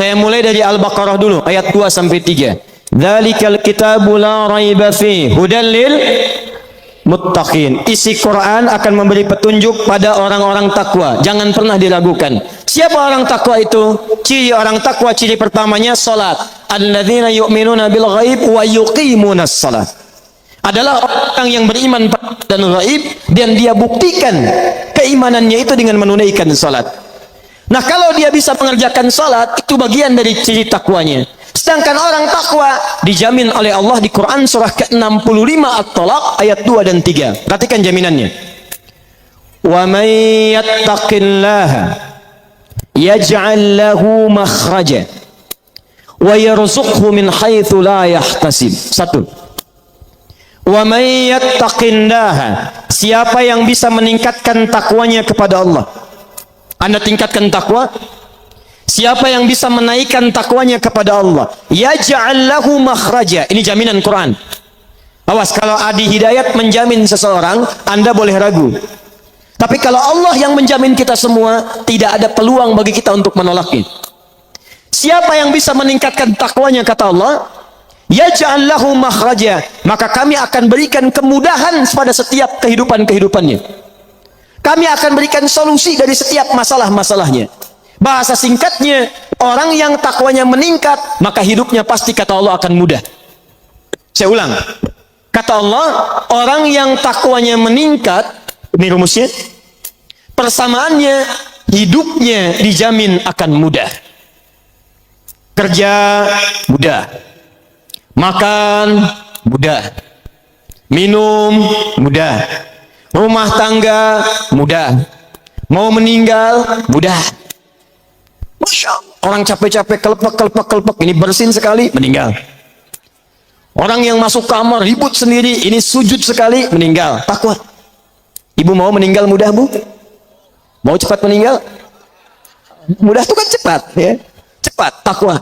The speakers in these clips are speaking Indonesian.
Saya mulai dari Al-Baqarah dulu, ayat 2 sampai 3. Dzalikal kitabu la raiba fi hudal lil muttaqin. Isi Quran akan memberi petunjuk pada orang-orang takwa. Jangan pernah diragukan. Siapa orang takwa itu? Ciri orang takwa, ciri pertamanya salat. Alladzina yu'minuna bil ghaib wa yuqimunas salat. Adalah orang yang beriman dan ghaib dan dia buktikan keimanannya itu dengan menunaikan salat. Nah, kalau dia bisa mengerjakan salat, itu bagian dari ciri takwanya. Sedangkan orang takwa dijamin oleh Allah di Quran surah ke-65 At-Talaq ayat 2 dan 3. Perhatikan jaminannya. Wa may yattaqillaha yaj'al lahu makhraja wa yarzuqhu min haitsu la yahtasib. 1. Wa may yattaqillaha, siapa yang bisa meningkatkan takwanya kepada Allah. Anda tingkatkan takwa. Siapa yang bisa menaikkan takwanya kepada Allah, yaj'al lahu makhraja. Ini jaminan Quran. Awas, kalau Adi Hidayat menjamin seseorang, Anda boleh ragu. Tapi kalau Allah yang menjamin kita semua, tidak ada peluang bagi kita untuk menolaknya. Siapa yang bisa meningkatkan takwanya, kata Allah, yaj'al lahu makhraja, maka kami akan berikan kemudahan pada setiap kehidupannya. Kami akan berikan solusi dari setiap masalah-masalahnya. Bahasa singkatnya, orang yang takwanya meningkat, maka hidupnya pasti, kata Allah, akan mudah. Saya ulang. Kata Allah, orang yang takwanya meningkat, ini rumusnya, persamaannya, hidupnya dijamin akan mudah. Kerja mudah, makan mudah, minum mudah, rumah tangga mudah, mau meninggal mudah. Masya Allah. Orang capek-capek, kelepek, ini bersin sekali, meninggal. Orang yang masuk kamar ribut sendiri, ini sujud sekali, meninggal. Takwa. Ibu mau meninggal mudah, Bu? Mau cepat meninggal? Mudah itu kan cepat, ya. Cepat, takwa.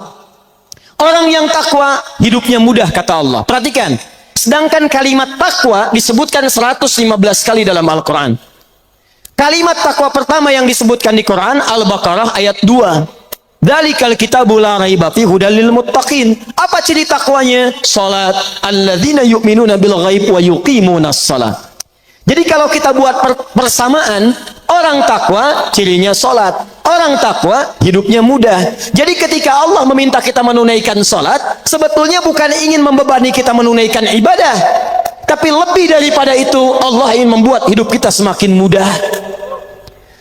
Orang yang takwa hidupnya mudah, kata Allah. Perhatikan, sedangkan kalimat takwa disebutkan 115 kali dalam Al-Quran. Kalimat takwa pertama yang disebutkan di Quran, Al-Baqarah ayat 2. Dzalikal kitabu la raiba fihi hudal lil muttaqin. Apa ciri takwanya? Salat. Alladzina yu'minuna bil ghaib wa yuqimunas salat. Jadi kalau kita buat persamaan, orang takwa cirinya salat. Orang takwa hidupnya mudah. Jadi ketika Allah meminta kita menunaikan salat, sebetulnya bukan ingin membebani kita menunaikan ibadah, tapi lebih daripada itu, Allah ingin membuat hidup kita semakin mudah.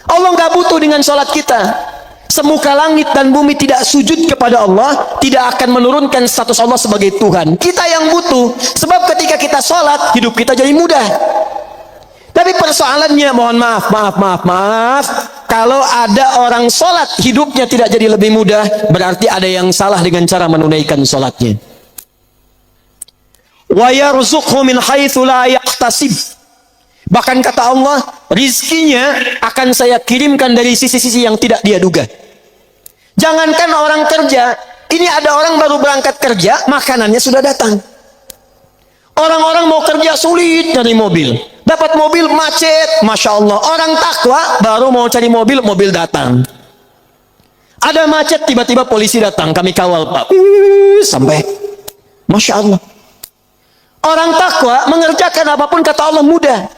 Allah nggak butuh dengan salat kita. Semuka langit dan bumi tidak sujud kepada Allah, tidak akan menurunkan status Allah sebagai Tuhan. Kita yang butuh, sebab ketika kita salat, hidup kita jadi mudah. Tapi persoalannya, mohon maaf, kalau ada orang salat hidupnya tidak jadi lebih mudah, berarti ada yang salah dengan cara menunaikan salatnya. Wa yarzuqhu min haitsu la yahtasib. Bahkan kata Allah, rizkinya akan saya kirimkan dari sisi-sisi yang tidak dia duga. Jangankan orang kerja, ini ada orang baru berangkat kerja, makanannya sudah datang. Orang-orang mau kerja sulit cari mobil, dapat mobil macet, Masya Allah. Orang takwa baru mau cari mobil, mobil datang. Ada macet, tiba-tiba polisi datang, kami kawal Pak, sampai. Masya Allah. Orang takwa mengerjakan apapun, kata Allah, mudah.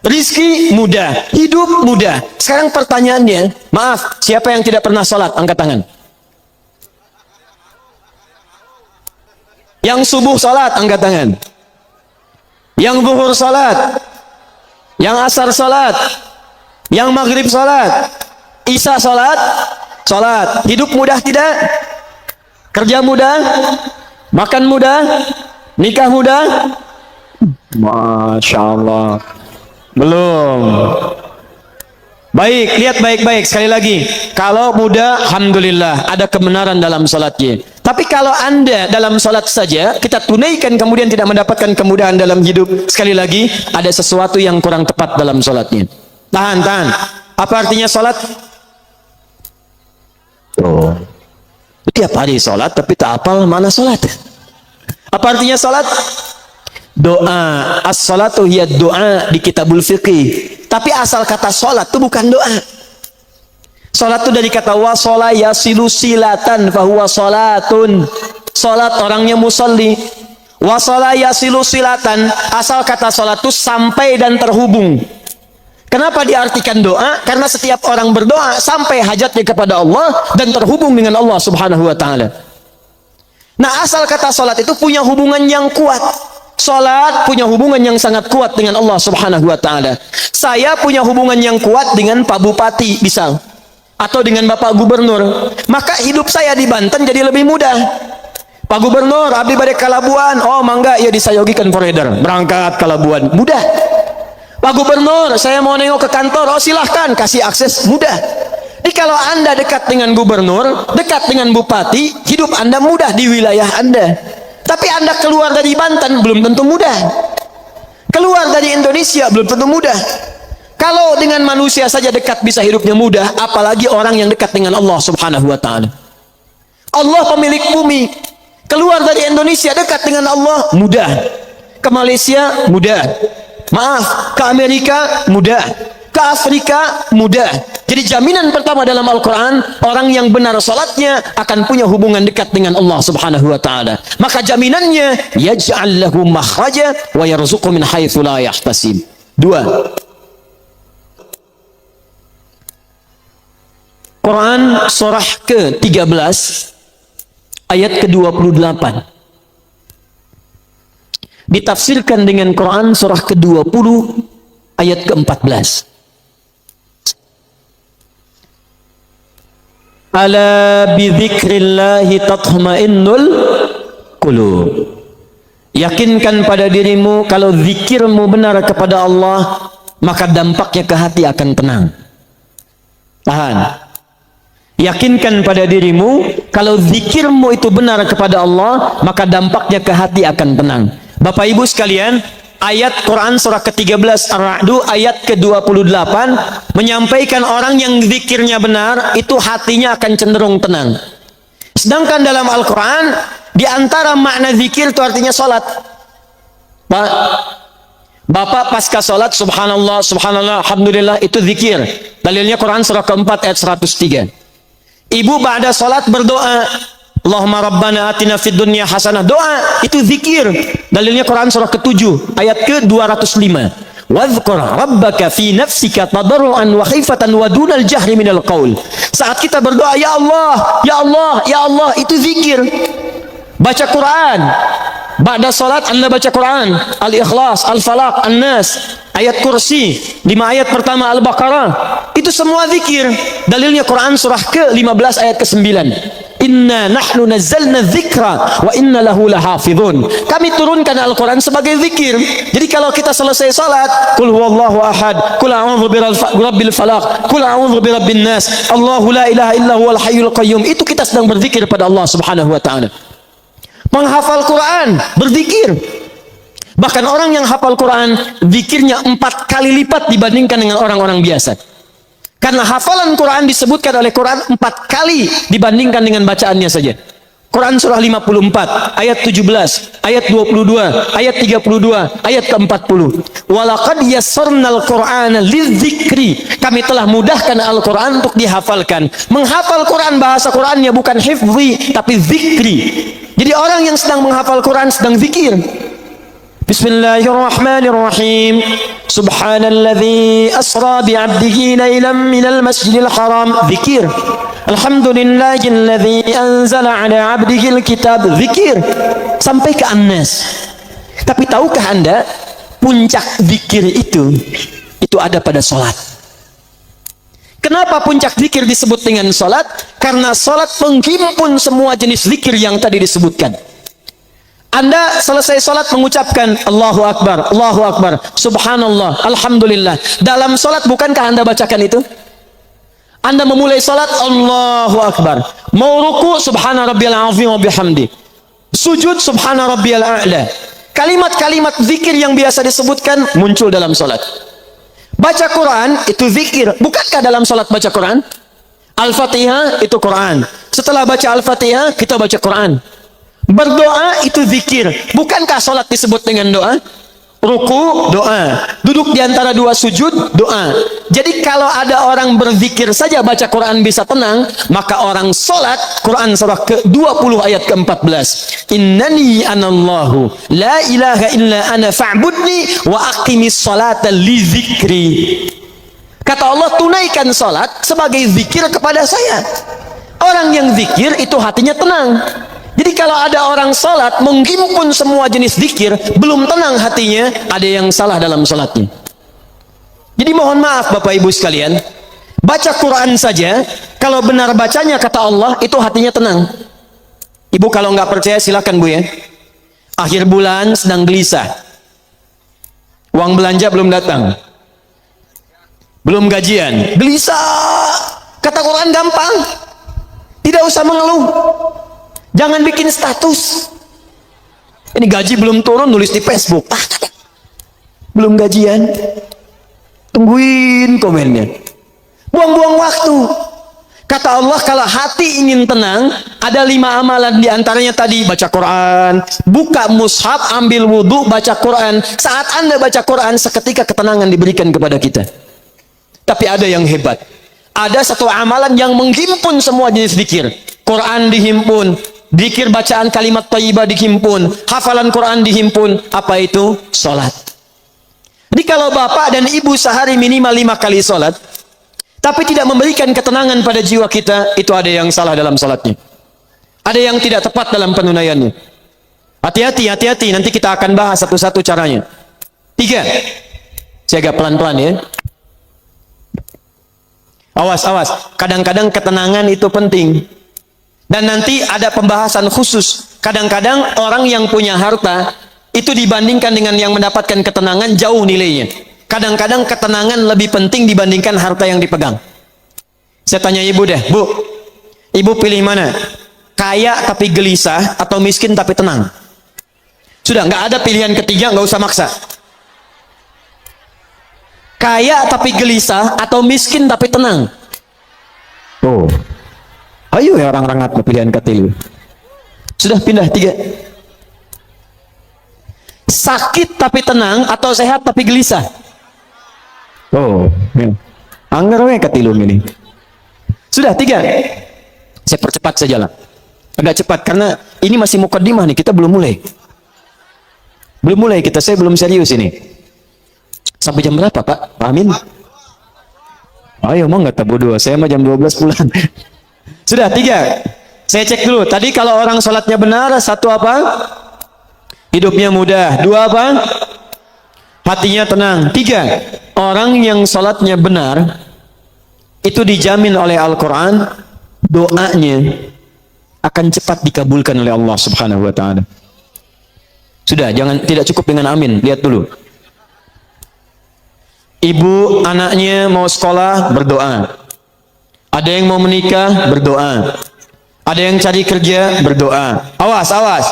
Rizki mudah, hidup mudah. Sekarang pertanyaannya, maaf, siapa yang tidak pernah sholat? Angkat tangan. Yang subuh sholat, angkat tangan. Yang zuhur sholat, yang asar sholat, yang maghrib sholat, isya sholat, sholat. Hidup mudah tidak? Kerja mudah? Makan mudah? Nikah mudah? Masya Allah. Belum. Baik, lihat baik-baik sekali lagi. Kalau mudah, alhamdulillah, ada kebenaran dalam salatnya. Tapi kalau Anda dalam salat saja kita tunaikan kemudian tidak mendapatkan kemudahan dalam hidup, sekali lagi ada sesuatu yang kurang tepat dalam salatnya. Tahan. Apa artinya salat? Oh. Tiap hari salat tapi tak hafal mana salat. Apa artinya salat? Doa. As-salatu hiya doa di kitabul fiqih. Tapi asal kata salat itu bukan doa. Salat itu dari kata wasala yasilu silatan fahuwa salatun. Salat orangnya musalli. Wasala yasilu silatan, asal kata salat itu sampai dan terhubung. Kenapa diartikan doa? Karena setiap orang berdoa sampai hajatnya kepada Allah dan terhubung dengan Allah Subhanahu wa taala. Nah, asal kata salat itu punya hubungan yang kuat. Salat punya hubungan yang sangat kuat dengan Allah Subhanahu wa taala. Saya punya hubungan yang kuat dengan Pak Bupati misal, atau dengan Bapak Gubernur. Maka hidup saya di Banten jadi lebih mudah. Pak Gubernur, abdi bade ka Labuan. Oh, mangga ya disayogikan foreigner. Berangkat ke Labuan, mudah. Pak Gubernur, saya mau nengok ke kantor. Oh, silahkan, kasih akses, mudah. Jadi kalau Anda dekat dengan gubernur, dekat dengan bupati, hidup Anda mudah di wilayah Anda. Tapi Anda keluar dari Banten, belum tentu mudah. Keluar dari Indonesia, belum tentu mudah. Kalau dengan manusia saja dekat bisa hidupnya mudah, apalagi orang yang dekat dengan Allah Subhanahu wa taala. Allah pemilik bumi. Keluar dari Indonesia dekat dengan Allah, mudah. Ke Malaysia, mudah. Maaf, ke Amerika, mudah. Ke Afrika, mudah. Jadi jaminan pertama dalam Al-Quran, orang yang benar salatnya akan punya hubungan dekat dengan Allah Subhanahu wa taala. Maka jaminannya, yaj'al lahu makhraja wa yarzuqhu min haitsu la yahtasib. 2. Quran surah ke-13 ayat ke-28 ditafsirkan dengan Quran surah ke-20 ayat ke-14. Ala bidzikrillahi tatma'innul qulub. Yakinkan pada dirimu kalau zikirmu benar kepada Allah, maka dampaknya ke hati akan tenang. Tahan. Yakinkan pada dirimu kalau zikirmu itu benar kepada Allah, maka dampaknya ke hati akan tenang. Bapak Ibu sekalian, ayat Quran surah ke-13 Ar-Ra'd ayat ke-28 menyampaikan orang yang zikirnya benar itu hatinya akan cenderung tenang. Sedangkan dalam Al-Quran di antara makna zikir itu artinya salat. Bapak pasca salat subhanallah, subhanallah, alhamdulillah itu zikir. Dalilnya Quran surah ke-4 ayat 103. Ibu ba'da salat berdoa, Allahumma rabbana atina fid dunya hasanah, doa itu zikir. Dalilnya Quran surah ke-7 ayat ke-205. Wadhkur rabbaka fi nafsika tadarruan wa khifatan wa dunal jahri minal qaul. Saat kita berdoa, ya Allah, ya Allah, ya Allah, itu zikir. Baca Quran. Ba'da salat Anda baca Quran, Al-Ikhlas, Al-Falaq, An-Nas, ayat kursi, 5 ayat pertama Al-Baqarah, itu semua zikir. Dalilnya Quran surah ke-15 ayat ke-9. Inna nahnu nazzalna dzikra wa inna lahu lahafizun. Kami turunkan Al-Quran sebagai zikir. Jadi kalau kita selesai salat, qul huwallahu ahad, qul a'udzu birabbil falaq, qul a'udzu birabbin nas, Allahu la ilaha illa huwal hayyul qayyum, itu kita sedang berzikir pada Allah Subhanahu wa taala. Menghafal Quran, berzikir. Bahkan orang yang hafal Quran, zikirnya 4 kali lipat dibandingkan dengan orang-orang biasa. Karena hafalan Quran disebutkan oleh Quran 4 kali dibandingkan dengan bacaannya saja. Quran surah 54, ayat 17, ayat 22, ayat 32, ayat ke-40. Walaqad yassarnal Qur'ana lidzikri. Kami telah mudahkan Al-Quran untuk dihafalkan. Menghafal Quran, bahasa Qurannya bukan hifzi, tapi zikri. Jadi orang yang sedang menghafal Quran sedang zikir. Bismillahirrahmanirrahim. Subhanalladzi asra bi'abdihi lailan minal masjidil haram. Zikir. Alhamdulillahilladzi anzala ala 'abdihil kitab. Zikir. Sampai ke An-Nas. Tapi tahukah Anda puncak zikir itu ada pada salat. Kenapa puncak zikir disebut dengan salat? Karena salat menghimpun semua jenis zikir yang tadi disebutkan. Anda selesai salat mengucapkan Allahu Akbar, Allahu Akbar, Subhanallah, Alhamdulillah. Dalam salat bukankah Anda bacakan itu? Anda memulai salat Allahu Akbar. Mau ruku Subhana rabbiyal azim wa bihamdi. Sujud Subhana rabbiyal a'la. Kalimat-kalimat zikir yang biasa disebutkan muncul dalam salat. Baca Quran itu zikir. Bukankah dalam salat baca Quran? Al-Fatihah itu Quran. Setelah baca Al-Fatihah kita baca Quran. Berdoa itu zikir. Bukankah salat disebut dengan doa? ruku doa, duduk di antara dua sujud doa. Jadi kalau ada orang berzikir saja baca Quran bisa tenang, maka orang salat Quran surah ke-20 ayat ke-14. Innani anallahu la ilaha illa ana fa'budni wa aqimis salata li dzikri. Kata Allah, tunaikan salat sebagai zikir kepada saya. Orang yang zikir itu hatinya tenang. Jadi kalau ada orang salat menghimpun semua jenis zikir, belum tenang hatinya, ada yang salah dalam salatnya. Jadi mohon maaf Bapak Ibu sekalian, baca Quran saja, kalau benar bacanya kata Allah, itu hatinya tenang. Ibu kalau nggak percaya silakan Bu ya. Akhir bulan sedang gelisah, uang belanja belum datang, belum gajian, gelisah. Kata Quran gampang, tidak usah mengeluh. Jangan bikin status. Ini gaji belum turun, nulis di Facebook. Belum gajian. Tungguin komennya. Buang-buang waktu. Kata Allah, kalau hati ingin tenang, ada 5 amalan diantaranya tadi. Baca Quran, buka mushaf, ambil wudhu, baca Quran. Saat Anda baca Quran, seketika ketenangan diberikan kepada kita. Tapi ada yang hebat. Ada satu amalan yang menghimpun semua jenis zikir. Quran dihimpun, zikir bacaan kalimat thayyibah dihimpun, hafalan Quran dihimpun. Apa itu? Salat. Jadi kalau bapak dan ibu sehari minimal 5 kali salat, tapi tidak memberikan ketenangan pada jiwa kita, itu ada yang salah dalam salatnya. Ada yang tidak tepat dalam penunaiannya. Hati-hati, hati-hati. Nanti kita akan bahas satu-satu caranya. 3. Saya agak pelan-pelan ya. Awas, awas. Kadang-kadang ketenangan itu penting. Dan nanti ada pembahasan khusus. Kadang-kadang orang yang punya harta itu dibandingkan dengan yang mendapatkan ketenangan jauh nilainya. Kadang-kadang ketenangan lebih penting dibandingkan harta yang dipegang. Saya tanya ibu deh, Bu, ibu pilih mana? Kaya tapi gelisah atau miskin tapi tenang? Sudah, nggak ada pilihan ketiga, nggak usah maksa. Kaya tapi gelisah atau miskin tapi tenang? Oh, ayo ya orang-orang pilihan ketiga. Sudah, pindah 3. Sakit tapi tenang atau sehat tapi gelisah? Oh, ya. Anggar we katilu ini. Sudah 3. Saya percepat saja lah. Agak cepat karena ini masih mukadimah nih, kita belum mulai. Belum mulai kita, saya belum serius ini. Sampai jam berapa Pak? Pak Amin? Ayo mau nggak tabu 2? Saya mah jam 12 pulang. Sudah 3. Saya cek dulu. Tadi kalau orang sholatnya benar, 1 apa? Hidupnya mudah. 2 apa? Hatinya tenang. 3. Orang yang sholatnya benar, itu dijamin oleh Al-Quran, doanya akan cepat dikabulkan oleh Allah Subhanahu Wa Taala. Sudah, jangan, tidak cukup dengan amin. Lihat dulu. Ibu anaknya mau sekolah, berdoa. Ada yang mau menikah, berdoa. Ada yang cari kerja, berdoa. Awas, awas.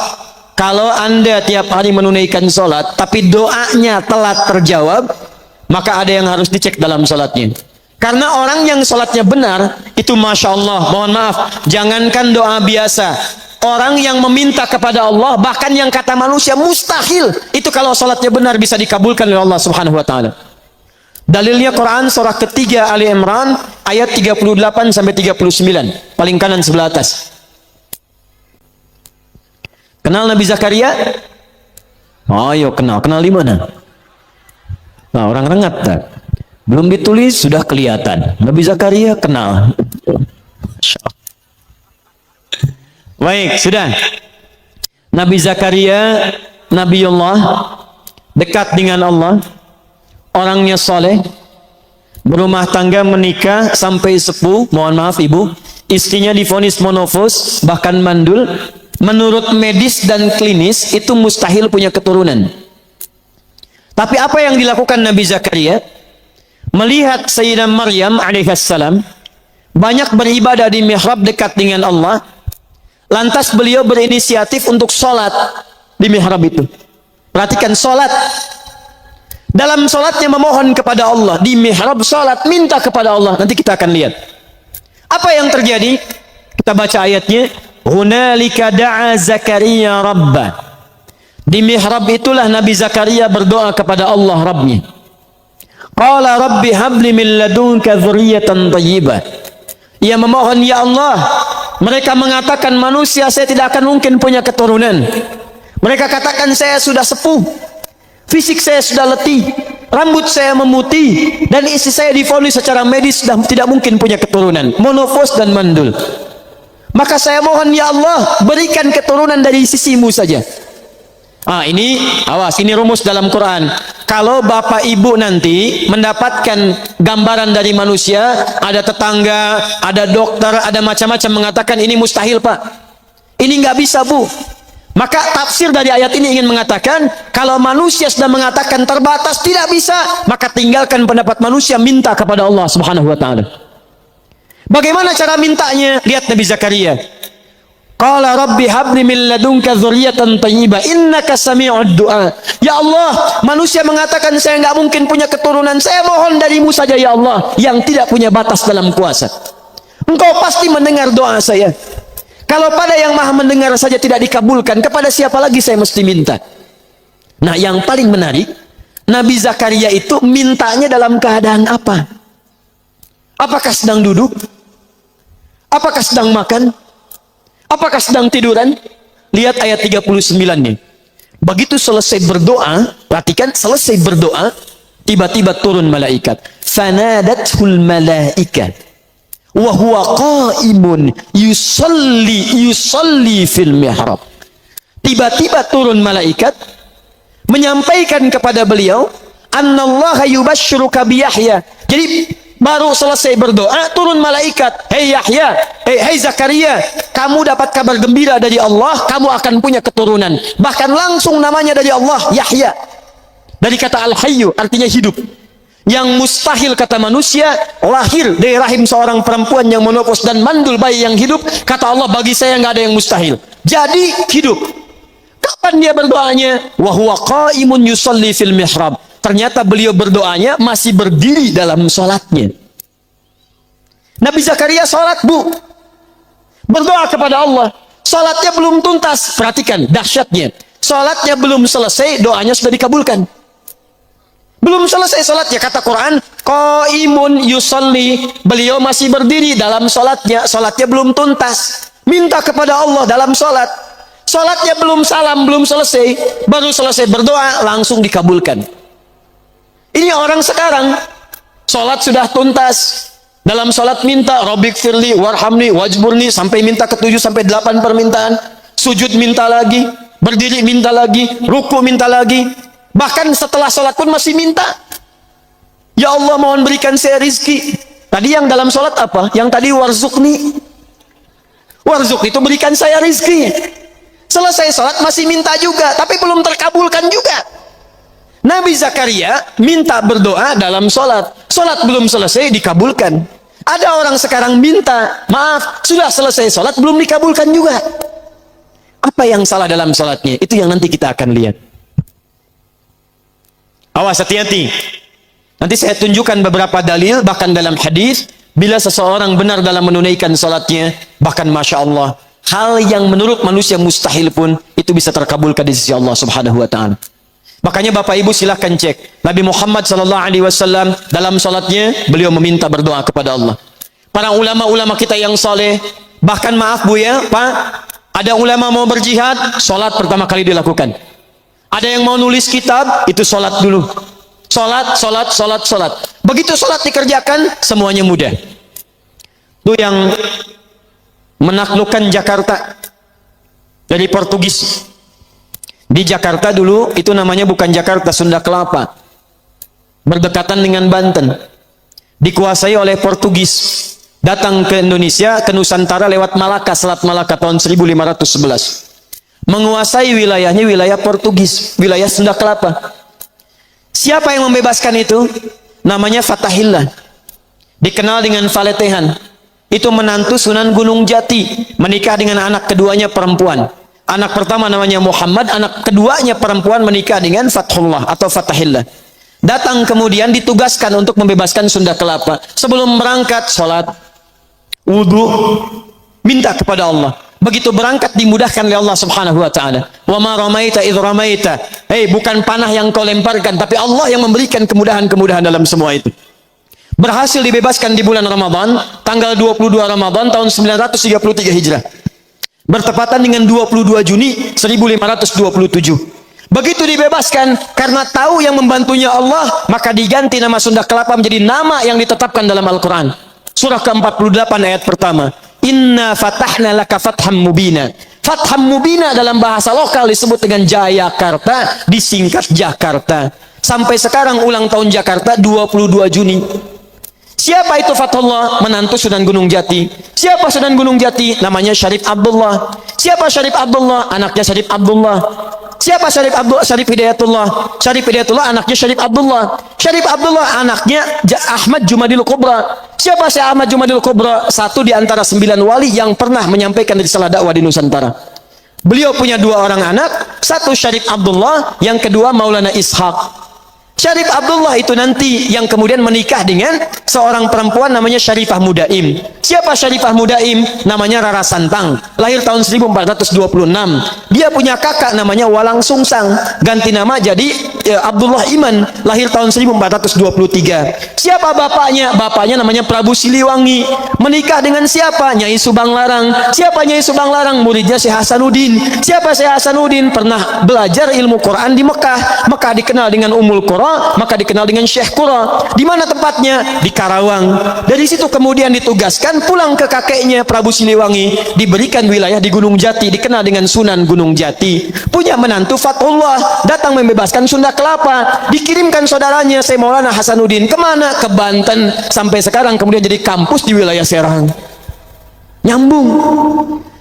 Kalau Anda tiap hari menunaikan sholat, tapi doanya telat terjawab, maka ada yang harus dicek dalam sholatnya. Karena orang yang sholatnya benar, itu Masya Allah, mohon maaf, jangankan doa biasa. Orang yang meminta kepada Allah, bahkan yang kata manusia mustahil, itu kalau sholatnya benar bisa dikabulkan oleh Allah Subhanahu Wa Taala. Dalilnya Quran surah ketiga Ali Imran ayat 38 sampai 39, paling kanan sebelah atas. Kenal Nabi Zakaria? Oh, ayo kenal. Kenal di mana? Nah, orang rengat tak? Belum ditulis sudah kelihatan. Nabi Zakaria kenal. Baik, sudah. Nabi Zakaria, Nabiullah, dekat dengan Allah. Orangnya soleh, berumah tangga, menikah sampai sepuh. Mohon maaf ibu, istrinya divonis monofos bahkan mandul. Menurut medis dan klinis itu mustahil punya keturunan. Tapi apa yang dilakukan Nabi Zakaria? Melihat Sayyidah Maryam alaihissalam banyak beribadah di mihrab dekat dengan Allah, lantas beliau berinisiatif untuk sholat di mihrab itu. Perhatikan, sholat. Dalam sholatnya memohon kepada Allah, di mihrab sholat, minta kepada Allah. Nanti kita akan lihat apa yang terjadi. Kita baca ayatnya. Hunalika da'a Zakaria rabbah. Di mihrab itulah Nabi Zakaria berdoa kepada Allah Rabbnya. Qala rabbi habli min ladunka dzurriyyatan thayyibah. Ia memohon, ya Allah, mereka mengatakan manusia saya tidak akan mungkin punya keturunan. Mereka katakan saya sudah sepuh, fisik saya sudah letih, rambut saya memutih, dan istri saya divonis secara medis sudah tidak mungkin punya keturunan, monofos dan mandul. Maka saya mohon, ya Allah, berikan keturunan dari sisimu saja. Ini awas, ini rumus dalam Quran. Kalau bapak ibu nanti mendapatkan gambaran dari manusia, ada tetangga, ada dokter, ada macam-macam mengatakan ini mustahil pak, ini nggak bisa bu, maka tafsir dari ayat ini ingin mengatakan kalau manusia sudah mengatakan terbatas, tidak bisa, maka tinggalkan pendapat manusia, minta kepada Allah Subhanahu wa taala. Bagaimana cara mintanya? Lihat Nabi Zakaria. Qala rabbi habli min ladunka dzurriyyatan thayyibah innaka sami'ud du'a. Ya Allah, manusia mengatakan saya enggak mungkin punya keturunan, saya mohon darimu saja ya Allah yang tidak punya batas dalam kuasa. Engkau pasti mendengar doa saya. Kalau pada yang maha mendengar saja tidak dikabulkan, kepada siapa lagi saya mesti minta? Nah, yang paling menarik, Nabi Zakaria itu mintanya dalam keadaan apa? Apakah sedang duduk? Apakah sedang makan? Apakah sedang tiduran? Lihat ayat 39-nya. Begitu selesai berdoa, perhatikan, selesai berdoa, tiba-tiba turun malaikat. Fanadathul malaikat wa huwa qa'imun yusalli fil mihrab. Tiba-tiba turun malaikat menyampaikan kepada beliau, annallaha yubashshiruka bi Yahya. Jadi baru selesai berdoa, turun malaikat. Hei Yahya, hei Zakaria, kamu dapat kabar gembira dari Allah, kamu akan punya keturunan. Bahkan langsung namanya dari Allah, Yahya. Dari kata Al-Hayyu, artinya hidup. Yang mustahil kata manusia, lahir dari rahim seorang perempuan yang monopos dan mandul bayi yang hidup. Kata Allah, bagi saya nggak ada yang mustahil. Jadi hidup. Kapan dia berdoanya? Wa huwa qa'imun yusalli fil mihrab. Ternyata beliau berdoanya masih berdiri dalam sholatnya. Nabi Zakaria sholat bu, berdoa kepada Allah. Sholatnya belum tuntas. Perhatikan dahsyatnya. Sholatnya belum selesai, doanya sudah dikabulkan. Belum selesai sholatnya, kata Quran, qaimun yusalli. Beliau masih berdiri dalam sholatnya. Sholatnya belum tuntas. Minta kepada Allah dalam sholat. Sholatnya belum salam, belum selesai. Baru selesai berdoa, langsung dikabulkan. Ini orang sekarang, sholat sudah tuntas. Dalam sholat minta, Rabbik firli, warhamni, wajburni, sampai minta ke-7 sampai 8 permintaan. Sujud minta lagi, berdiri minta lagi, ruku minta lagi. Bahkan setelah sholat pun masih minta. Ya Allah, mohon berikan saya rizki. Tadi yang dalam sholat apa? Yang tadi warzukni. Warzuk itu berikan saya rizki. Selesai sholat masih minta juga, tapi belum terkabulkan juga. Nabi Zakaria minta berdoa dalam sholat. Sholat belum selesai, dikabulkan. Ada orang sekarang minta, maaf, sudah selesai sholat, belum dikabulkan juga. Apa yang salah dalam sholatnya? Itu yang nanti kita akan lihat. Awas, hati-hati. Nanti saya tunjukkan beberapa dalil, bahkan dalam hadis, bila seseorang benar dalam menunaikan sholatnya, bahkan Masya Allah, hal yang menurut manusia mustahil pun, itu bisa terkabulkan di sisi Allah Subhanahu wa ta'ala. Makanya Bapak Ibu silahkan cek Nabi Muhammad SAW dalam salatnya beliau meminta berdoa kepada Allah. Para ulama-ulama kita yang saleh, bahkan maaf Bu ya Pak, ada ulama mau berjihad, salat pertama kali dilakukan. Ada yang mau nulis kitab, itu salat dulu. Salat. Begitu salat dikerjakan, semuanya mudah. Itu yang menaklukkan Jakarta dari Portugis. Di Jakarta dulu, itu namanya bukan Jakarta, Sunda Kelapa. Berdekatan dengan Banten. Dikuasai oleh Portugis. Datang ke Indonesia, ke Nusantara lewat Malaka, Selat Malaka tahun 1511. Menguasai wilayahnya wilayah Portugis, wilayah Sunda Kelapa. Siapa yang membebaskan itu? Namanya Fatahillah. Dikenal dengan Faletehan. Itu menantu Sunan Gunung Jati. Menikah dengan anak keduanya perempuan. Anak pertama namanya Muhammad, anak keduanya perempuan menikah dengan Fathullah atau Fatahillah. Datang kemudian ditugaskan untuk membebaskan Sunda Kelapa. Sebelum berangkat, sholat, wudhu, minta kepada Allah. Begitu berangkat dimudahkan oleh Allah Subhanahu wa taala. Wa ma ramaita idz ramaita. Bukan panah yang kau lemparkan, tapi Allah yang memberikan kemudahan-kemudahan dalam semua itu. Berhasil dibebaskan di bulan Ramadan, tanggal 22 Ramadan tahun 933 Hijrah. Bertepatan dengan 22 Juni 1527. Begitu dibebaskan, karena tahu yang membantunya Allah, maka diganti nama Sunda Kelapa menjadi nama yang ditetapkan dalam Al-Quran. Surah ke-48 ayat pertama. Inna fatahna laka fatham mubina. Fatham mubina dalam bahasa lokal disebut dengan Jayakarta, disingkat Jakarta. Sampai sekarang ulang tahun Jakarta 22 Juni. Siapa itu Fathullah? Menantu Sunan Gunung Jati. Siapa Sunan Gunung Jati? Namanya Syarif Abdullah. Siapa Syarif Abdullah? Anaknya Syarif Abdullah. Siapa Syarif Abdullah? Syarif Hidayatullah. Syarif Hidayatullah anaknya Syarif Abdullah. Syarif Abdullah anaknya Ahmad Jumadil Kubra. Siapa Syekh Ahmad Jumadil Kubra? Satu di antara 9 wali yang pernah menyampaikan risalah dakwah di Nusantara. Beliau punya 2 orang anak, satu Syarif Abdullah, yang kedua Maulana Ishaq. Syarif Abdullah itu nanti yang kemudian menikah dengan seorang perempuan namanya Syarifah Mudaim. Siapa Syarifah Mudaim? Namanya Rara Santang, lahir tahun 1426. Dia punya kakak namanya Walang Sungsang, ganti nama jadi Abdullah Iman, lahir tahun 1423. Siapa bapaknya? Bapaknya namanya Prabu Siliwangi, menikah dengan siapa? Nyai Subang Larang. Siapa Nyai Subang Larang? Muridnya Syekh Hasanuddin. Siapa Syekh Hasanuddin? Pernah belajar ilmu Quran di Mekah. Mekah dikenal dengan Ummul Qura, maka dikenal dengan Syekh Qura. Di mana tempatnya? Di Karawang. Dari situ kemudian ditugaskan pulang ke kakeknya Prabu Siliwangi, diberikan wilayah di Gunung Jati, dikenal dengan Sunan Gunung Jati. Punya menantu Fathullah, datang membebaskan Sunda Kelapa, dikirimkan saudaranya Syekh Maulana Hasanuddin kemana? Ke Banten. Sampai sekarang kemudian jadi kampus di wilayah Serang. Nyambung.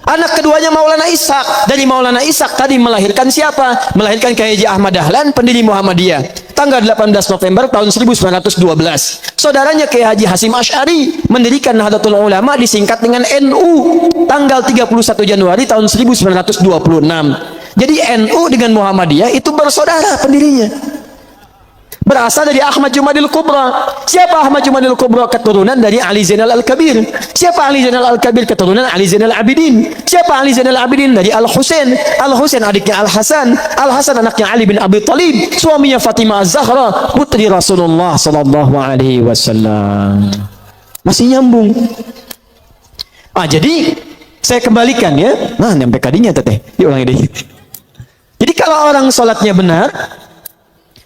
Anak keduanya Maulana Ishaq. Dari Maulana Ishaq tadi melahirkan siapa? Melahirkan Kyai Haji Ahmad Dahlan, pendiri Muhammadiyah, tanggal 18 November tahun 1912. Saudaranya Kyai Haji Hasim Asy'ari mendirikan Nahdlatul Ulama, disingkat dengan NU, tanggal 31 Januari tahun 1926. Jadi NU dengan Muhammadiyah itu bersaudara pendirinya. Berasal dari Ahmad Jumadil Kubra. Siapa Ahmad Jumadil Kubra? Keturunan dari Ali Zainal Al-Kabir. Siapa Ali Zainal Al-Kabir? Keturunan Ali Zainal Abidin. Siapa Ali Zainal Abidin? Dari Al-Husain. Al-Husain adiknya Al-Hasan. Al-Hasan anaknya Ali bin Abi Thalib. Suaminya Fatimah Az-Zahra, putri Rasulullah sallallahu alaihi wasallam. Masih nyambung. Jadi saya kembalikan ya. Nah, nyampe kadinya teteh. Diulangi deh. Jadi kalau orang sholatnya benar,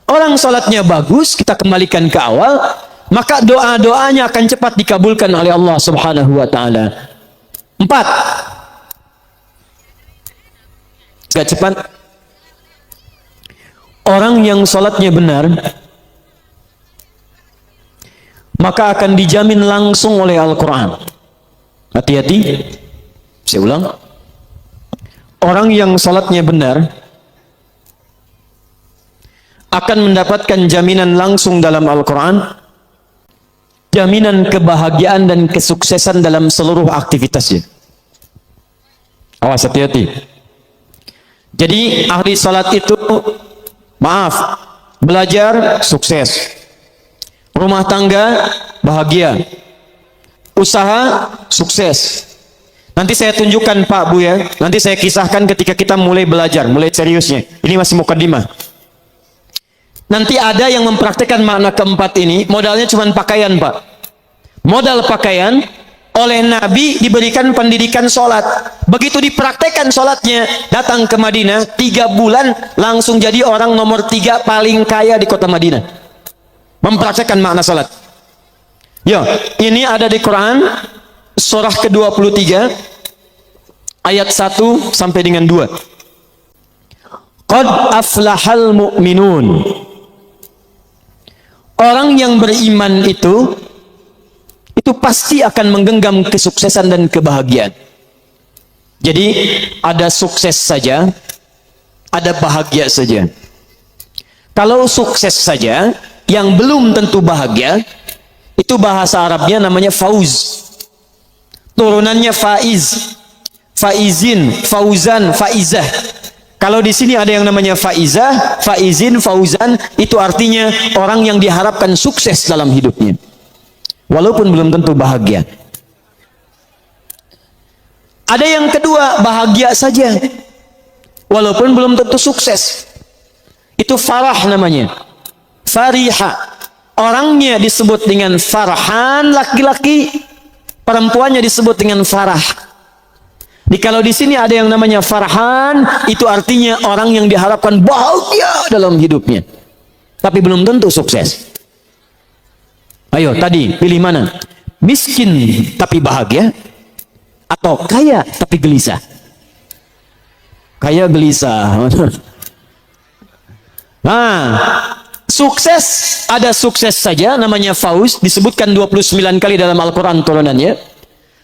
orang sholatnya bagus, kita kembalikan ke awal, maka doa-doanya akan cepat dikabulkan oleh Allah Subhanahu wa ta'ala. 4. Gak cepat. Orang yang sholatnya benar, maka akan dijamin langsung oleh Al-Quran. Hati-hati. Saya ulang. Orang yang sholatnya benar akan mendapatkan jaminan langsung dalam Al-Quran, jaminan kebahagiaan dan kesuksesan dalam seluruh aktivitasnya. Awas, hati-hati. Jadi ahli salat itu, maaf, belajar sukses, rumah tangga bahagia, usaha sukses. Nanti saya tunjukkan Pak Bu ya, nanti saya kisahkan ketika kita mulai belajar, mulai seriusnya. Ini masih mukadimah. Nanti ada yang mempraktikkan makna keempat ini, modalnya cuma pakaian Pak. Modal pakaian, oleh Nabi diberikan pendidikan sholat. Begitu dipraktekkan sholatnya, datang ke Madinah, 3 bulan langsung jadi orang nomor 3 paling kaya di kota Madinah. Mempraktekkan makna sholat. Ya, ini ada di Quran, surah ke-23, ayat 1 sampai dengan 2. Qad aflahal mu'minun. Orang yang beriman itu pasti akan menggenggam kesuksesan dan kebahagiaan. Jadi ada sukses saja, ada bahagia saja. Kalau sukses saja, yang belum tentu bahagia, itu bahasa Arabnya namanya fauz. Turunannya faiz, faizin, fauzan, faizah. Kalau di sini ada yang namanya faizah, faizin, fauzan, itu artinya orang yang diharapkan sukses dalam hidupnya, walaupun belum tentu bahagia. Ada yang kedua, bahagia saja, walaupun belum tentu sukses. Itu farah namanya. Fariha. Orangnya disebut dengan farhan laki-laki, perempuannya disebut dengan farah. Kalau di sini ada yang namanya farhan, itu artinya orang yang diharapkan bahagia dalam hidupnya, tapi belum tentu sukses. Ayo tadi pilih mana? Miskin tapi bahagia, atau kaya tapi gelisah? Kaya gelisah. Nah, sukses, ada sukses saja namanya fauz, disebutkan 29 kali dalam Al-Quran turunannya.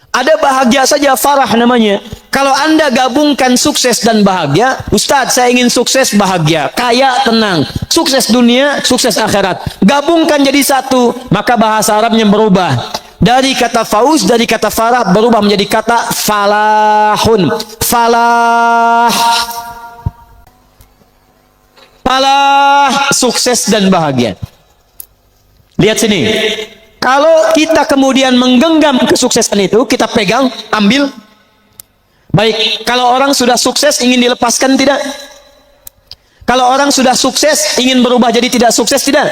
Ada bahagia saja, farah namanya. Kalau Anda gabungkan sukses dan bahagia, Ustadz saya ingin sukses bahagia, kaya tenang, sukses dunia, sukses akhirat, gabungkan jadi satu, maka bahasa Arabnya berubah. Dari kata fauz, dari kata farah berubah menjadi kata falahun. Falah. Falah, sukses dan bahagia. Lihat sini. Kalau kita kemudian menggenggam kesuksesan itu, kita pegang, ambil. Baik, kalau orang sudah sukses ingin dilepaskan tidak? Kalau orang sudah sukses ingin berubah jadi tidak sukses tidak?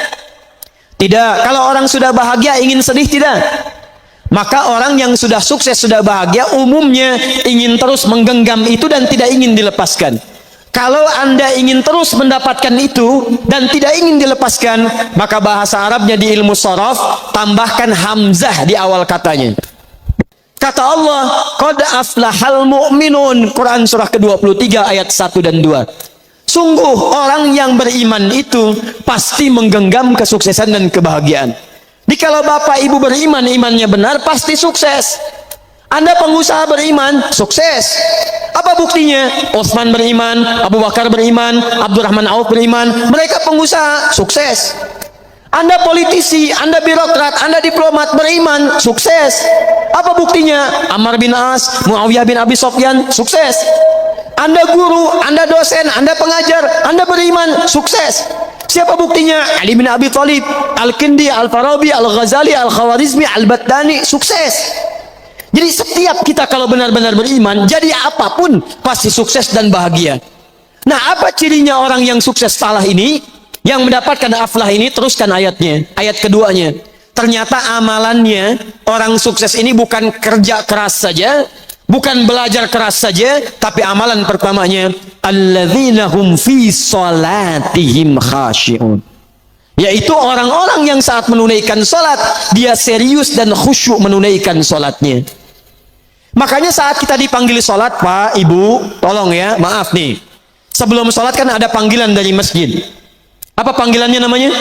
Tidak. Kalau orang sudah bahagia ingin sedih tidak? Maka orang yang sudah sukses, sudah bahagia, umumnya ingin terus menggenggam itu dan tidak ingin dilepaskan. Kalau Anda ingin terus mendapatkan itu dan tidak ingin dilepaskan, maka bahasa Arabnya di ilmu sharaf tambahkan hamzah di awal katanya. Kata Allah, qad aflahal mu'minun, Quran surah ke-23 ayat 1 dan 2. Sungguh orang yang beriman itu pasti menggenggam kesuksesan dan kebahagiaan. Jadi kalau bapak ibu beriman, imannya benar, pasti sukses. Anda pengusaha beriman, sukses. Apa buktinya? Utsman beriman, Abu Bakar beriman, Abdurrahman Auf beriman. Mereka pengusaha, sukses. Anda politisi, Anda birokrat, Anda diplomat beriman, sukses. Apa buktinya? Ammar bin As, Muawiyah bin Abi Sufyan, sukses. Anda guru, Anda dosen, Anda pengajar, Anda beriman, sukses. Siapa buktinya? Ali bin Abi Thalib, Al-Kindi, Al-Farabi, Al-Ghazali, Al-Khawarizmi, Al-Battani, sukses. Jadi setiap kita kalau benar-benar beriman, jadi apapun pasti sukses dan bahagia. Nah, apa cirinya orang yang sukses falah ini, yang mendapatkan aflah ini? Teruskan ayatnya, ayat keduanya. Ternyata amalannya orang sukses ini bukan kerja keras saja, bukan belajar keras saja, tapi amalan pertamanya alladzina hum fi salatihim khashi'un, yaitu orang-orang yang saat menunaikan salat dia serius dan khusyuk menunaikan salatnya. Makanya saat kita dipanggil salat, Pak, Ibu, tolong ya, maaf nih. Sebelum salat kan ada panggilan dari masjid. Apa panggilannya namanya?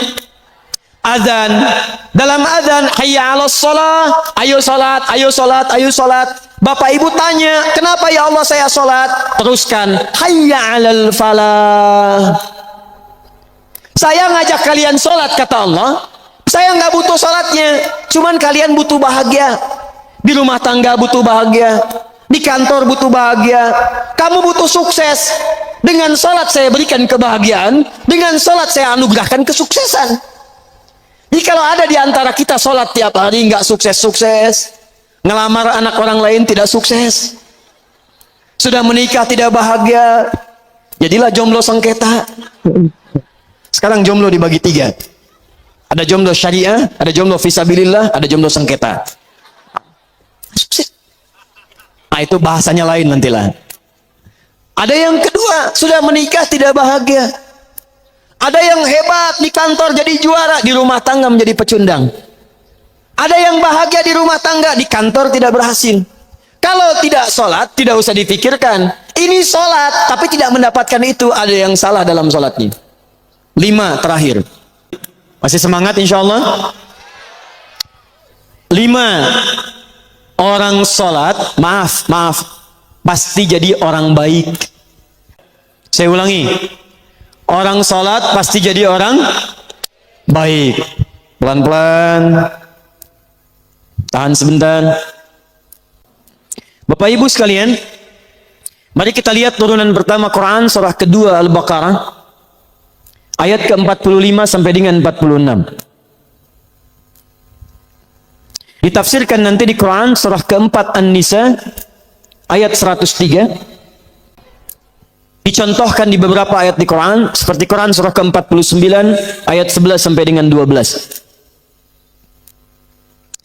Azan. Dalam azan, hayya 'alas shalah, ayo salat, ayo salat, ayo salat. Bapak Ibu tanya, kenapa ya Allah saya salat? Teruskan, hayya 'alal falah. Saya ngajak kalian salat, kata Allah. Saya nggak butuh salatnya, cuman kalian butuh bahagia. Di rumah tangga butuh bahagia, di kantor butuh bahagia, kamu butuh sukses. Dengan salat saya berikan kebahagiaan, dengan salat saya anugerahkan kesuksesan. Jadi kalau ada di antara kita salat tiap hari nggak sukses-sukses, ngelamar anak orang lain tidak sukses, sudah menikah tidak bahagia, jadilah jomblo sengketa. Sekarang jomblo dibagi 3. Ada jomblo syariah, ada jomblo fisabilillah, ada jomblo sengketa. Sukses. Nah, itu bahasanya lain nantilah. Ada yang kedua, sudah menikah tidak bahagia. Ada yang hebat di kantor jadi juara, di rumah tangga menjadi pecundang. Ada yang bahagia di rumah tangga, di kantor tidak berhasil. Kalau tidak sholat, tidak usah dipikirkan. Ini sholat, tapi tidak mendapatkan itu, ada yang salah dalam sholatnya. 5 terakhir. Masih semangat insya Allah? 5. Orang sholat, maaf, pasti jadi orang baik. Saya ulangi. Orang sholat pasti jadi orang baik. Pelan-pelan. Tahan sebentar. Bapak Ibu sekalian, mari kita lihat turunan pertama Quran surah kedua Al-Baqarah ayat ke-45 sampai dengan 46. Ditafsirkan nanti di Quran surah keempat An-Nisa ayat 103 dicontohkan di beberapa ayat di Quran, seperti Quran surah ke-49 ayat 11 sampai dengan 12.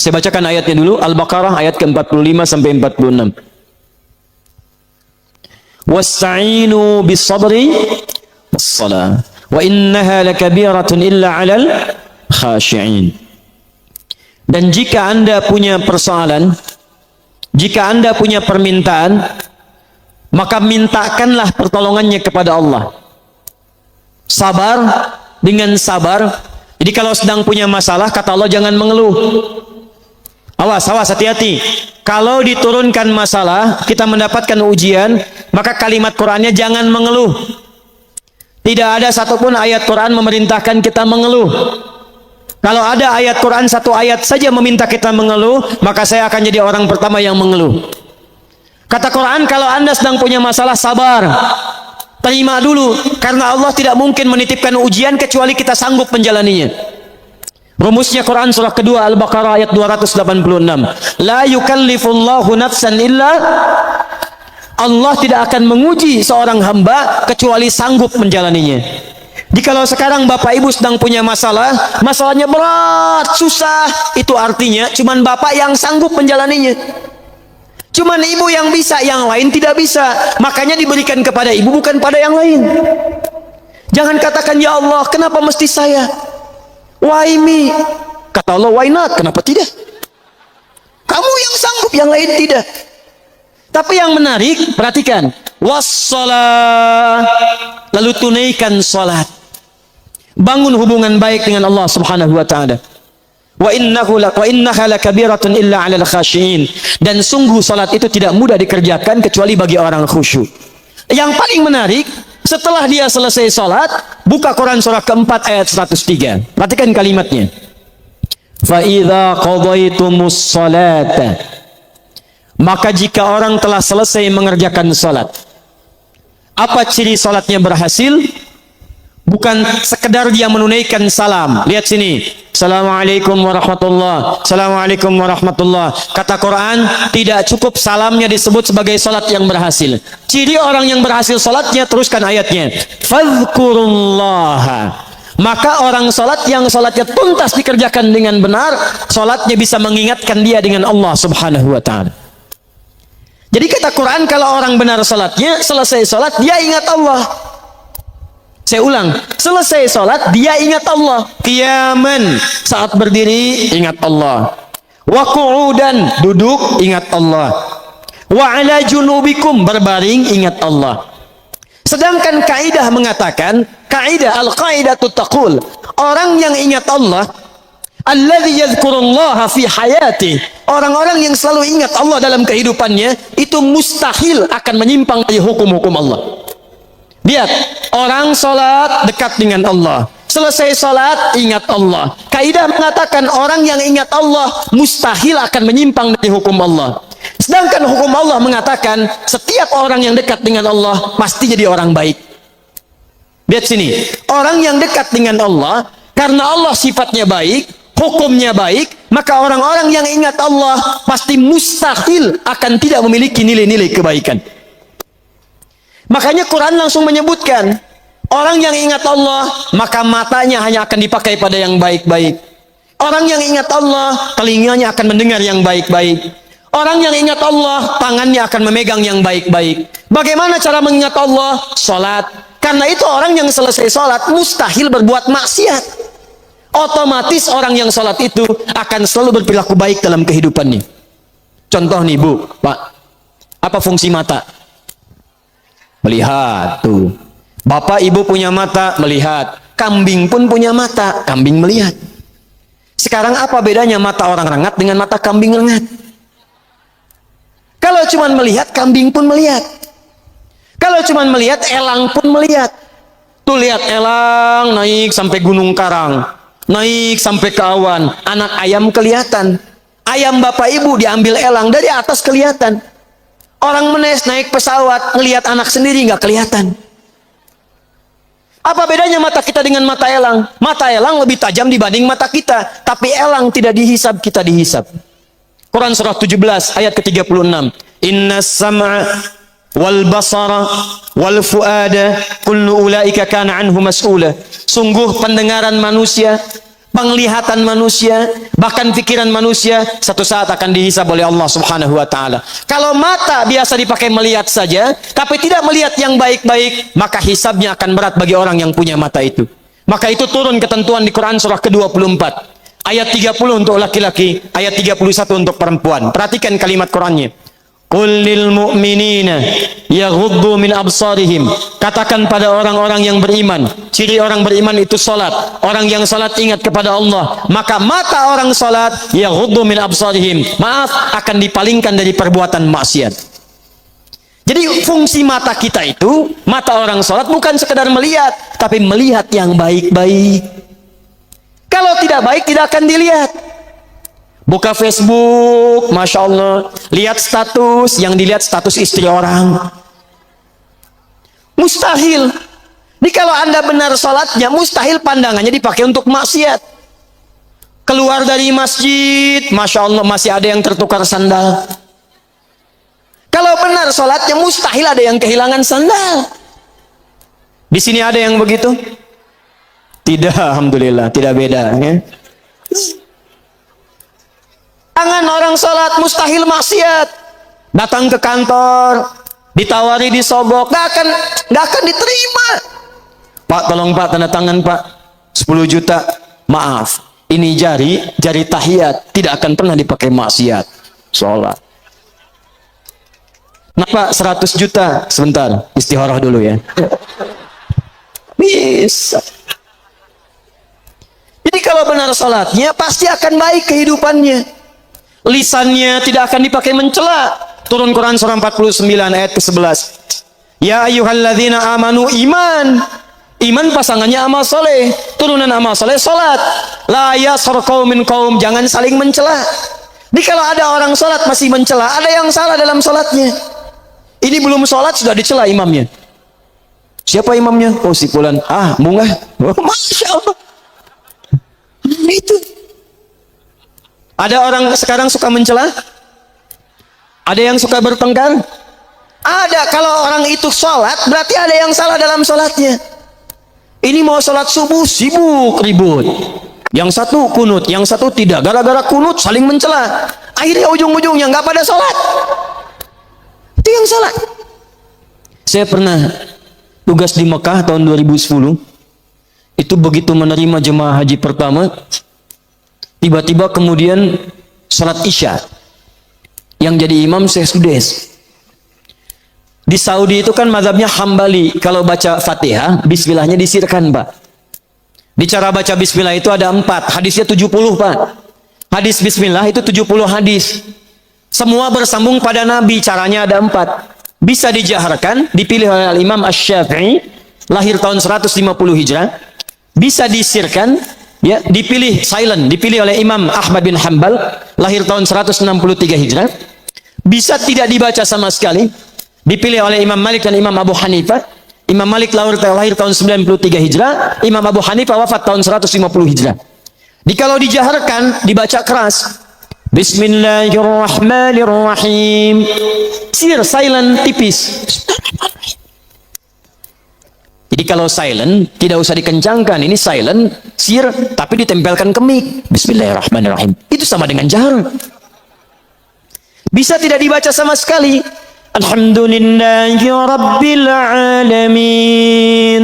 Saya bacakan ayatnya dulu, Al-Baqarah ayat ke-45 sampai 46. Wasta'inu bis-sabri was-salah wa innaha lakabiratun illa 'alal khashi'in. Dan jika Anda punya persoalan, jika Anda punya permintaan, maka mintakanlah pertolongannya kepada Allah. Sabar dengan sabar. Jadi kalau sedang punya masalah, kata Allah, jangan mengeluh. Awas, hati-hati. Kalau diturunkan masalah, kita mendapatkan ujian, maka kalimat Qur'annya jangan mengeluh. Tidak ada satupun ayat Quran memerintahkan kita mengeluh. Kalau ada ayat Quran satu ayat saja meminta kita mengeluh, maka saya akan jadi orang pertama yang mengeluh. Kata Quran, kalau Anda sedang punya masalah, sabar. Terima dulu, karena Allah tidak mungkin menitipkan ujian kecuali kita sanggup menjalaninya. Rumusnya Quran surah kedua Al-Baqarah ayat 286. La yukallifullahu nafsan illa, Allah tidak akan menguji seorang hamba kecuali sanggup menjalaninya. Jikalau sekarang Bapak Ibu sedang punya masalah, masalahnya berat, susah, itu artinya cuman Bapak yang sanggup menjalaninya. Cuman ibu yang bisa, yang lain tidak bisa. Makanya diberikan kepada ibu, bukan pada yang lain. Jangan katakan, ya Allah, kenapa mesti saya? Why me? Kata Allah, why not? Kenapa tidak? Kamu yang sanggup, yang lain tidak. Tapi yang menarik, perhatikan. Wassalah. Lalu tunaikan salat. Bangun hubungan baik dengan Allah Subhanahu wa ta'ala. Wa innaha lakabiratun illa 'alal khashiin. Dan sungguh salat itu tidak mudah dikerjakan kecuali bagi orang khusyuk. Yang paling menarik, setelah dia selesai salat, buka Quran surah keempat ayat 103. Perhatikan kalimatnya. Fa idza qadaitumus salata. Maka jika orang telah selesai mengerjakan salat, apa ciri salatnya berhasil? Bukan sekedar dia menunaikan salam. Lihat sini. Assalamualaikum warahmatullah. Assalamualaikum warahmatullah. Kata Quran, tidak cukup salamnya disebut sebagai salat yang berhasil. Ciri orang yang berhasil salatnya, teruskan ayatnya. Fadhkurullaha. Maka orang salat yang salatnya tuntas dikerjakan dengan benar, salatnya bisa mengingatkan dia dengan Allah Subhanahu wa ta'ala. Jadi kata Quran, kalau orang benar salatnya, selesai salat dia ingat Allah. Saya ulang, selesai sholat dia ingat Allah. Qiyaman, saat berdiri ingat Allah. Wa qu'udan, duduk ingat Allah. Wa ala junubikum, berbaring ingat Allah. Sedangkan kaidah mengatakan, kaidah al-qaidatu taqul, orang yang ingat Allah, alladzi yadhkurullaha fi hayati, orang-orang yang selalu ingat Allah dalam kehidupannya, itu mustahil akan menyimpang dari hukum-hukum Allah. Lihat, orang sholat dekat dengan Allah. Selesai sholat, ingat Allah. Kaidah mengatakan orang yang ingat Allah mustahil akan menyimpang dari hukum Allah. Sedangkan hukum Allah mengatakan setiap orang yang dekat dengan Allah pasti jadi orang baik. Lihat sini, orang yang dekat dengan Allah, karena Allah sifatnya baik, hukumnya baik, maka orang-orang yang ingat Allah pasti mustahil akan tidak memiliki nilai-nilai kebaikan. Makanya Quran langsung menyebutkan, orang yang ingat Allah, maka matanya hanya akan dipakai pada yang baik-baik. Orang yang ingat Allah, telinganya akan mendengar yang baik-baik. Orang yang ingat Allah, tangannya akan memegang yang baik-baik. Bagaimana cara mengingat Allah? Salat. Karena itu orang yang selesai salat mustahil berbuat maksiat. Otomatis orang yang salat itu akan selalu berperilaku baik dalam kehidupannya. Contoh nih Bu, Pak, apa fungsi mata? Melihat tuh. Bapak ibu punya mata, melihat. Kambing pun punya mata, kambing melihat. Sekarang apa bedanya mata orang rengat dengan mata kambing rengat? Kalau cuma melihat, kambing pun melihat. Kalau cuma melihat, elang pun melihat. Tuh lihat elang naik sampai Gunung Karang, naik sampai ke awan. Anak ayam kelihatan. Ayam bapak ibu diambil elang dari atas kelihatan. Orang menes naik pesawat, ngelihat anak sendiri nggak kelihatan. Apa bedanya mata kita dengan mata elang? Mata elang lebih tajam dibanding mata kita, tapi elang tidak dihisab, kita dihisab. Quran surah 17 ayat ke-36. Inna sam'a wal basara wal fuada kullu ulaika kana anhu mas'ula. Sungguh pendengaran manusia, penglihatan manusia, bahkan pikiran manusia satu saat akan dihisab oleh Allah Subhanahu wa taala. Kalau mata biasa dipakai melihat saja, tapi tidak melihat yang baik-baik, maka hisabnya akan berat bagi orang yang punya mata itu. Maka itu turun ketentuan di Quran surah ke-24. Ayat 30 untuk laki-laki, ayat 31 untuk perempuan. Perhatikan kalimat Qurannya. Qul lil mu'minina yaghuddu min absarihim. Katakan pada orang-orang yang beriman, ciri orang beriman itu salat. Orang yang salat ingat kepada Allah, maka mata orang salat yaghuddu min absarihim, maaf, akan dipalingkan dari perbuatan maksiat. Jadi fungsi mata kita itu, mata orang salat bukan sekedar melihat, tapi melihat yang baik-baik. Kalau tidak baik tidak akan dilihat. Buka Facebook, Masya Allah, lihat status, yang dilihat status istri orang. Mustahil. Jadi kalau anda benar sholatnya, mustahil pandangannya dipakai untuk maksiat. Keluar dari masjid, Masya Allah, masih ada yang tertukar sandal. Kalau benar sholatnya, mustahil ada yang kehilangan sandal. Di sini ada yang begitu? Tidak, Alhamdulillah, tidak beda. Ya? Jangan orang sholat mustahil maksiat. Datang ke kantor, ditawari disobok, gak akan diterima. Pak, tolong Pak, tanda tangan Pak, 10 juta. Maaf, ini jari tahiyat, tidak akan pernah dipakai maksiat. Sholat. Nah Pak, 100 juta. Sebentar, istikharah dulu ya. Bisa. Jadi kalau benar sholatnya, pasti akan baik kehidupannya. Lisannya tidak akan dipakai mencela. Turun Quran surah 49 ayat ke-11. Ya ayyuhalladzina amanu, iman. Iman pasangannya amal soleh. Turunan amal soleh salat. La yaskhar qaumin qaum, jangan saling mencela. Jadi kalau ada orang salat masih mencela, ada yang salah dalam salatnya. Ini belum salat sudah dicela imamnya. Siapa imamnya? Oh si fulan. Ah, bunga. Oh, Masya Allah. Itu. Ada orang sekarang suka mencela? Ada yang suka bertengkar? Ada. Kalau orang itu sholat, berarti ada yang salah dalam sholatnya. Ini mau sholat subuh, sibuk, ribut. Yang satu kunut, yang satu tidak. Gara-gara kunut, saling mencela. Akhirnya ujung-ujungnya nggak pada sholat. Itu yang salah. Saya pernah tugas di Mekah tahun 2010. Itu begitu menerima jemaah haji pertama, tiba-tiba kemudian salat Isya yang jadi imam Syekh Sudes. Di Saudi itu kan mazhabnya Hambali, kalau baca Fatihah bismillahnya disirkan Pak. Di cara baca bismillah itu ada 4, hadisnya 70 Pak. Hadis bismillah itu 70 hadis, semua bersambung pada Nabi. Caranya ada 4. Bisa dijaharkan, dipilih oleh Imam Asy-Syafi'i, lahir tahun 150 Hijrah. Bisa disirkan, ya, dipilih silent, dipilih oleh Imam Ahmad bin Hanbal, lahir tahun 163 Hijrah. Bisa tidak dibaca sama sekali, dipilih oleh Imam Malik dan Imam Abu Hanifah. Imam Malik lahir tahun 93 Hijrah, Imam Abu Hanifah wafat tahun 150 Hijrah. Kalau dijaharkan, dibaca keras, Bismillahirrahmanirrahim. Sir, silent, tipis. Jadi kalau silent tidak usah dikencangkan, ini silent, sir, tapi ditempelkan ke mic. Bismillahirrahmanirrahim. Itu sama dengan jahar. Bisa tidak dibaca sama sekali. Alhamdulillahi Rabbil Alamin.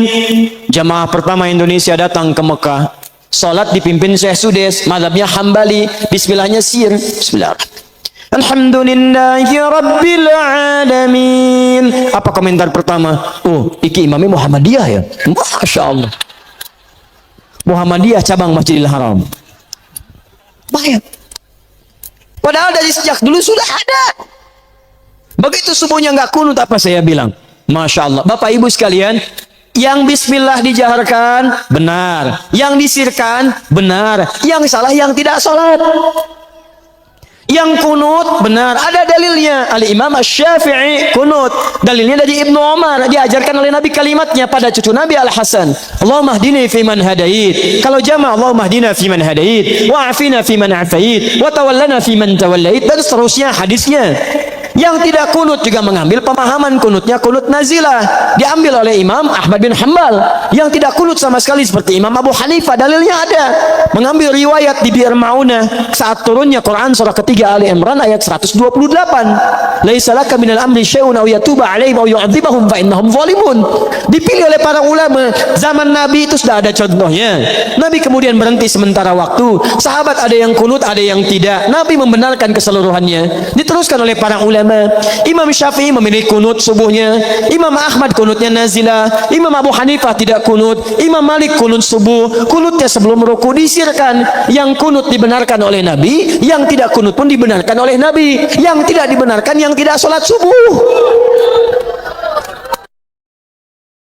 Jamaah pertama Indonesia datang ke Mekah. Salat dipimpin Syekh Sudes, mazhabnya Hambali. Bismillahnya sir. Bismillahirrahmanirrahim. Alhamdulillahi Rabbil Alamin. Apa komentar pertama? Oh, iki imamnya Muhammadiyah ya? Masya Allah. Muhammadiyah cabang Masjidil Haram. Bayang. Padahal dari sejak dulu sudah ada. Begitu subuhnya nggak kunut, apa saya bilang? Masya Allah. Bapak Ibu sekalian, yang bismillah dijaharkan, benar. Yang disirkan, benar. Yang salah yang tidak sholat. Yang kunut benar, ada dalilnya. Al-Imam Asy-Syafi'i kunut, dalilnya dari Ibnu Umar, diajarkan oleh Nabi kalimatnya pada cucu Nabi Al-Hasan. Allahumma hdini fi man hadait. Kalau jama' Allahumma hdina fi man hadait, wa afina fi man afait, wa tawallana fi man tawallait, dan seterusnya hadisnya. Yang tidak kunut juga mengambil pemahaman kunutnya kunut nazilah, diambil oleh Imam Ahmad bin Hanbal. Yang tidak kunut sama sekali seperti Imam Abu Hanifah, dalilnya ada, mengambil riwayat di Bi'r Ma'unah saat turunnya Quran surah ketiga Ali Imran ayat 128, laisa laka minal amri syai'un aw yatuba 'alaihim aw yu'adzibahum fa innahum zalimun. Dipilih oleh para ulama. Zaman Nabi itu sudah ada contohnya. Nabi kemudian berhenti sementara waktu, sahabat ada yang kunut ada yang tidak, Nabi membenarkan keseluruhannya, diteruskan oleh para ulama. Imam Syafi'i memilih kunut subuhnya, Imam Ahmad kunutnya nazilah, Imam Abu Hanifah tidak kunut, Imam Malik kunut subuh, kunutnya sebelum ruku disirkan. Yang kunut dibenarkan oleh Nabi, yang tidak kunut pun dibenarkan oleh Nabi. Yang tidak dibenarkan yang tidak sholat subuh.